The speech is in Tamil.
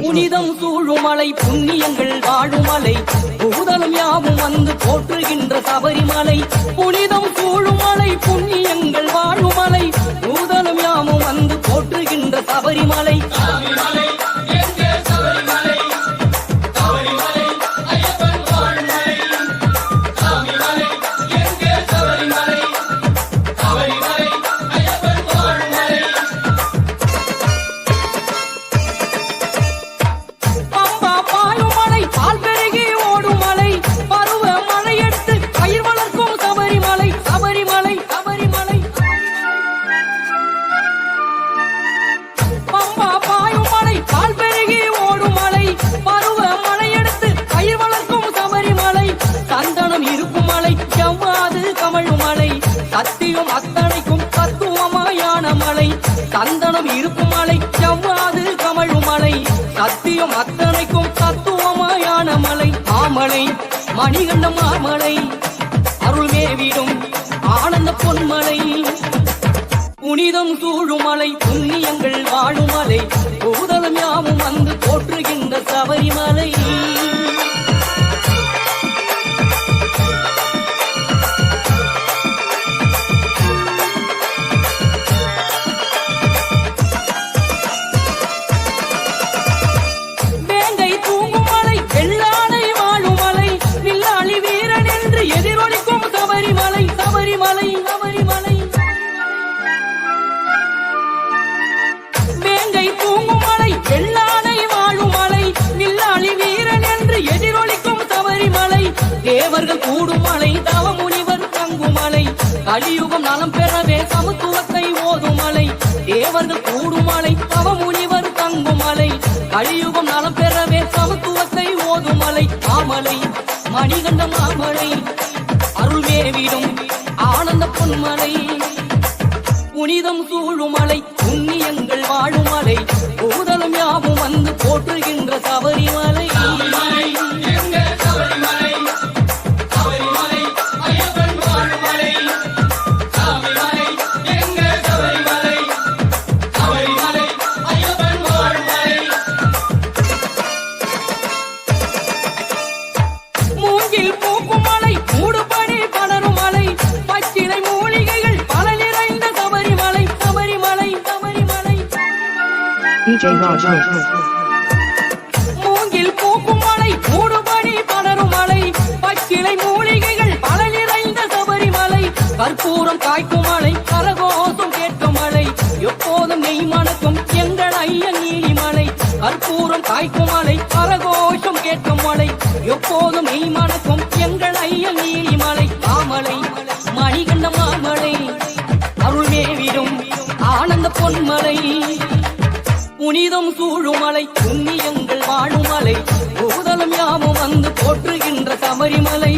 புனிதம் சூழுமலை புண்ணியங்கள் வாழுமலை பூதலம் யாவும் வந்து போற்றுகின்ற சபரிமலை புனிதம் சூழுமலை புண்ணியங்கள் வாழுமலை பூதலம் யாவும் வந்து போற்றுகின்ற சபரிமலை சத்தியம் அத்தனைக்கும் தத்துவமாயான மலை சந்தனம் இருக்கும் மலை செவ்வாது கமழும் மலை சத்தியம் அத்தனைக்கும் தத்துவமாயான மலை மாமலை மணிகண்ட மாமலை அருள் மேவிடும் ஆனந்த பொன்மலை புனிதம் சூழுமலை புண்ணியங்கள் வாழுமலை பூதலம் யாவும் வந்து போற்றுகின்ற சபரிமலை தேவர்கள் கூடும் மலை தவமுனிவர் தங்கும் மலை கலியுகம் நலம் பெறவே சமத்துவத்தை ஓதும் மலை தேவர்கள் கூடும் மலை தவமுனிவர் தங்கும் மலை கலியுகம் நலம் பெறவே சமத்துவத்தை ஓதும் மலை மாமலை மணிகண்ட மாமலை அருள் மேவிடும் ஆனந்த பொன்மலை புனிதம் சூழுமலை புண்ணியங்கள் வாழுமலை பூதலம் யாவும் வந்து போற்றுகின்ற சபரிமலை மூங்கில் பூக்கும் மலை மூடுபடி படரும் மலை பச்சிலை மூலிகைகள் பல நிறைந்த சபரிமலை கற்பூரம் காய்க்கும் மலை கரகோஷம் கேட்கும் மலை எப்போதும் நெய் மணக்கும் எங்கள் ஐயன் நீலிமலை கற்பூரம் காய்க்கும் மலை கரகோஷம் கேட்கும் மலை எப்போதும் நெய் மணக்கும் எங்கள் ஐயன் நீலிமலை மாமலை மணிகண்ட மாமலை அருள் மேவிடும் ஆனந்த பொன்மலை புனிதம் சூழுமலை புண்ணியங்கள் வாழுமலை பூதலம் யாவும் வந்து போற்றுகின்ற சபரிமலை